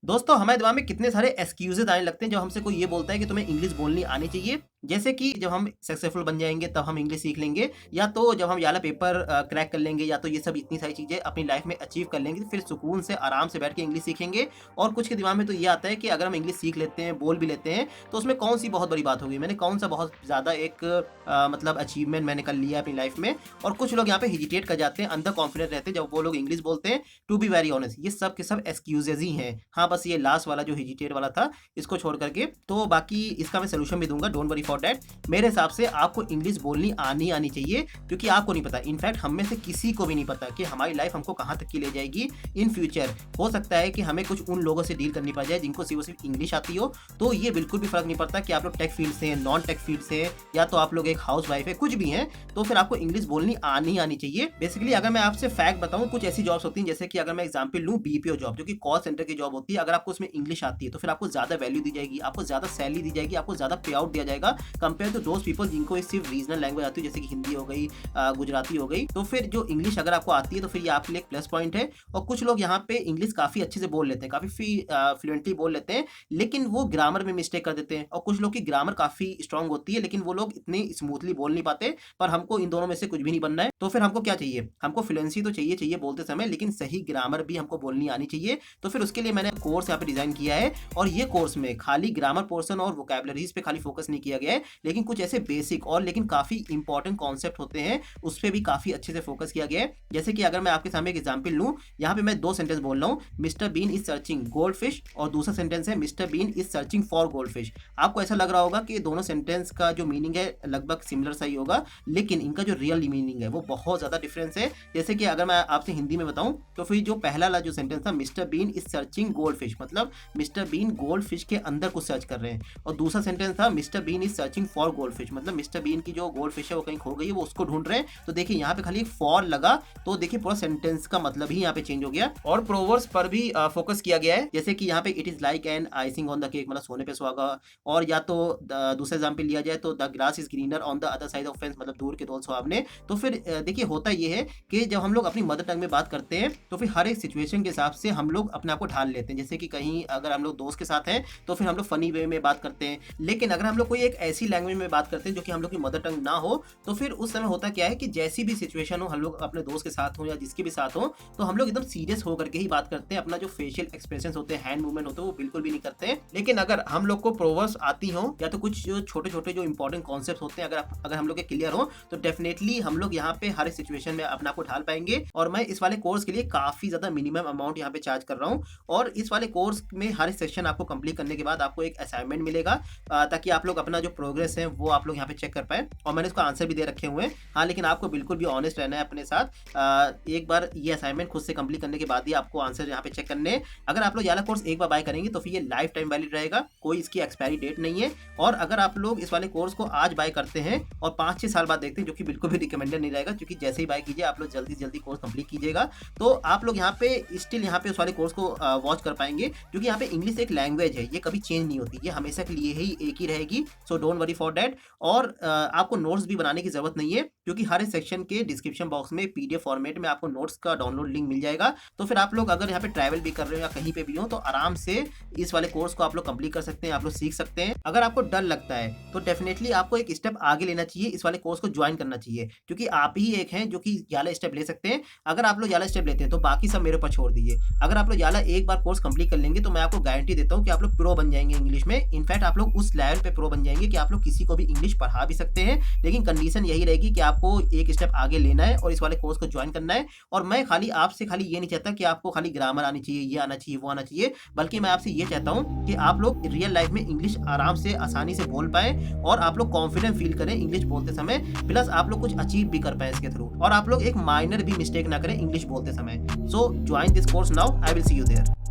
दोस्तों हमारे दिमाग में कितने सारे एक्सक्यूजेज आने लगते हैं जब हमसे कोई ये बोलता है कि तुम्हें इंग्लिश बोलनी आनी चाहिए। जैसे कि जब हम सक्सेसफुल बन जाएंगे तब हम इंग्लिश सीख लेंगे, या तो जब हम याला पेपर क्रैक कर लेंगे, या तो ये सब इतनी सारी चीज़ें अपनी लाइफ में अचीव कर लेंगे, फिर सुकून से आराम से बैठ के इंग्लिश सीखेंगे। और कुछ के दिमाग में तो ये आता है कि अगर हम इंग्लिश सीख लेते हैं, बोल भी लेते हैं, तो उसमें कौन सी बहुत बड़ी बात होगी, मैंने कौन सा बहुत ज़्यादा एक मतलब अचीवमेंट मैंने कर लिया अपनी लाइफ में। और कुछ लोग यहाँ पे हेजिटेट कर जाते हैं, अंदर कॉन्फिडेंट रहते हैं जब वो लोग इंग्लिश बोलते हैं। टू बी वेरी ऑनेस्ट, ये सब के सब एक्सक्यूजेज ही हैं। हाँ, बस ये लास्ट वाला जो हेजिटेट वाला था, इसको छोड़ करके तो बाकी इसका मैं सोल्यूशन भी दूंगा, डोंट वरी फॉर दैट। मेरे हिसाब से आपको इंग्लिश बोलनी आनी चाहिए, क्योंकि आपको नहीं पता, इनफैक्ट हम में से किसी को भी नहीं पता कि हमारी लाइफ हमको कहाँ तक की ले जाएगी इन फ्यूचर। हो सकता है कि हमें कुछ उन लोगों से डील करनी पड़ जाए जिनको सिर्फ इंग्लिश आती हो। तो ये बिल्कुल भी फर्क नहीं पड़ता कि आप लोग टेक फील्ड से हैं, नॉन टेक फील्ड से हैं, या तो आप लोग एक हाउस वाइफ है, कुछ भी हैं, तो फिर आपको इंग्लिश बोलनी आनी चाहिए। बेसिकली अगर मैं आपसे फैक्ट बताऊं, कुछ ऐसी जॉब्स होती हैं, जैसे कि अगर मैं एग्जांपल लूं बीपीओ जॉब, जो कि कॉल सेंटर की जॉब होती है, अगर आपको उसमें इंग्लिश आती है तो फिर आपको ज्यादा वैल्यू दी जाएगी, आपको ज्यादा सैलरी दी जाएगी, आपको ज्यादा पे आउट दिया जाएगा कंपेयर टू दोज पीपल जिनको सिर्फ रीजनल लैंग्वेज आती है, जैसे कि हिंदी हो गई, गुजराती हो गई। तो फिर जो इंग्लिश अगर आपको आती है तो फिर ये आपके लिए एक प्लस पॉइंट है। और कुछ लोग यहाँ पे इंग्लिश काफी अच्छे से बोल लेते हैं, काफी फ्लुएंटली बोल लेते हैं, लेकिन वो ग्रामर में मिस्टेक कर देते हैं। और कुछ लोग की ग्रामर काफी स्ट्रांग होती है, लेकिन वो लोग इतने स्मूथली बोल नहीं पाते। पर हमको इन दोनों में से कुछ भी नहीं बनना है, तो फिर हमको क्या चाहिए, हमको फ्लुएंसी तो चाहिए बोलते समय, लेकिन सही ग्रामर भी हमको बोलनी आनी चाहिए। तो फिर उसके लिए मैंने कोर्स यहाँ पे डिजाइन किया है, और ये कोर्स में खाली ग्रामर पोर्शन और वोकैबुलरीज पे खाली फोकस नहीं किया गया है, लेकिन कुछ ऐसे बेसिक और लेकिन काफी इंपॉर्टेंट कॉन्सेप्ट होते हैं उस पर भी काफी अच्छे से फोकस किया गया है। जैसे कि अगर मैं आपके सामने एक एग्जांपल लूं, यहाँ पे मैं दो सेंटेंस बोल रहा हूँ, Mister Bean is searching gold fish, और दूसरा सेंटेंस है Mister Bean is searching for gold fish. आपको ऐसा लग रहा होगा कि दोनों सेंटेंस का जो मीनिंग है लगभग सिमिलर सा ही होगा, लेकिन इनका जो रियल मीनिंग है वो बहुत ज्यादा डिफरेंस है। जैसे कि अगर मैं आपसे हिंदी में बताऊं, तो फिर जो पहला वाला जो सेंटेंस था, mister Bean is searching gold fish, मतलब मिस्टर बीन गोल्ड फिश के अंदर कुछ सर्च कर रहे हैं। और दूसरा सेंटेंस था, mister Bean is searching for gold fish, मतलब मिस्टर बीन की जो गोल्ड फिश है वो कहीं खो गई है, वो उसको ढूंढ रहे हैं। तो देखिए यहाँ पे खाली एक फॉर लगा, तो देखिए पूरा सेंटेंस का मतलब ही यहाँ पे चेंज हो गया। और प्रोवर्ब्स पर भी फोकस किया गया है, जैसे कि यहाँ पे it is like an icing on the cake, मतलब सोने पे सुहागा। और या तो दूसरा एग्जाम्पल लिया जाए तो the grass is greener on the other side of fence, मतलब दूर के धोल सुहावने। तो फिर देखिए होता ये है कि जब हम लोग अपनी मदर टंग में बात करते हैं, तो फिर हर एक सिचुएशन के हिसाब से हम लोग अपने आप को ढाल लेते हैं। जैसे कि कहीं अगर हम लोग दोस्त के साथ हैं तो फिर हम लोग फनी वे में बात करते हैं, लेकिन अगर हम लोग कोई एक ऐसी लैंग्वेज में बात करते हैं जो कि हम लोग की मदर टंग ना हो, तो फिर उस समय होता क्या है कि जैसी भी सिचुएशन हो, हम लोग अपने दोस्त के साथ हो या जिसके भी साथ हो, तो हम लोग एकदम सीरियस होकर के ही बात करते हैं। अपना जो फेशियल एक्सप्रेशन होते हैं, हैंड मूवमेंट होते हैं, वो बिल्कुल भी नहीं करते हैं। लेकिन अगर हम लोग को प्रोवर्ब्स आती हो, या तो कुछ जो छोटे छोटे जो इंपॉर्टेंट कॉन्सेप्ट होते हैं अगर हम लोग के क्लियर हो, तो डेफिनेटली हम लोग यहाँ पे हर सिचुएशन में अपना को ढाल पाएंगे। और मैं इस वाले कोर्स के लिए काफी ज्यादा मिनिमम अमाउंट यहाँ पे चार्ज कर रहा हूँ। और इस वाले कोर्स में हर सेक्शन आपको कंप्लीट करने के बाद आपको एक असाइनमेंट मिलेगा, ताकि आप लोग अपना जो प्रोग्रेस है वो आप लोग यहाँ पे चेक कर पाए। और मैंने इसको आंसर भी दे रखे हुए हैं। हाँ, लेकिन आपको बिल्कुल भी ऑनेस्ट रहना है अपने साथ। एक बार ये असाइनमेंट खुद से कंप्लीट करने के बाद ही आपको आंसर यहाँ पे चेक करने हैं। अगर आप लोग याला कोर्स एक बार बाय करेंगे तो फिर ये लाइफ टाइम वैलिड रहेगा, कोई इसकी एक्सपायरी डेट नहीं है। और अगर आप लोग इस वाले कोर्स को आज बाय करते हैं और 5-6 साल बाद देखते हैं, जो कि बिल्कुल भी रिकमेंडेड नहीं रहेगा, क्योंकि जैसे ही बाय कीजिए आप लोग जल्दी कोर्स कंप्लीट कीजिएगा, तो आप लोग यहाँ पे स्टिल यहाँ पे उस वाले कोर्स को वॉच कर पाएंगे। क्योंकि यहाँ पे इंग्लिश एक लैंग्वेज है, ये कभी चेंज नहीं होती, ये हमेशा के लिए ही एक ही रहेगी। So don't worry for that. और आपको नोट्स भी बनाने की जरूरत नहीं है, क्योंकि हर एक सेक्शन के डिस्क्रिप्शन बॉक्स में पीडीएफ फॉर्मेट में आपको नोट्स का डाउनलोड लिंक मिल जाएगा। तो फिर आप लोग अगर यहाँ पे ट्रैवल भी कर रहे हो या कहीं पे भी हो, तो आराम से इस वाले कोर्स को आप लोग कंप्लीट कर सकते हैं, आप लोग सीख सकते हैं। अगर आपको डर लगता है तो डेफिनेटली आपको एक स्टेप आगे लेना चाहिए, इस वाले कोर्स को ज्वाइन करना चाहिए, क्योंकि आप ही एक हैं जो कि याला स्टेप ले सकते हैं। अगर आप लोग याला स्टेप लेते हैं तो बाकी सब मेरे ऊपर छोड़ दीजिए। अगर आप लोग याला एक बार कोर्स कंप्लीट कर लेंगे तो मैं आपको गारंटी देता हूँ कि आप लोग प्रो बन जाएंगे इंग्लिश में। इनफैक्ट आप लोग उस लेवल पे प्रो बन जाएंगे कि आप लोग किसी को भी इंग्लिश पढ़ा भी सकते हैं। लेकिन कंडीशन यही रहेगी कि आपको एक स्टेप आगे लेना है और इस वाले कोर्स को ज्वाइन करना है। और मैं खाली आपसे खाली ये नहीं चाहता कि आपको खाली ग्रामर आनी चाहिए, ये आना चाहिए, वो आना चाहिए, बल्कि मैं आपसे ये चाहता हूँ कि आप लोग रियल लाइफ में इंग्लिश आराम से आसानी से बोल पाए, और आप लोग कॉन्फिडेंट फील करें इंग्लिश बोलते समय, प्लस आप लोग कुछ अचीव भी कर पाए इसके थ्रू, और आप लोग एक माइनर भी मिस्टेक ना करें इंग्लिश बोलते समय। So join this course now, I will see you there.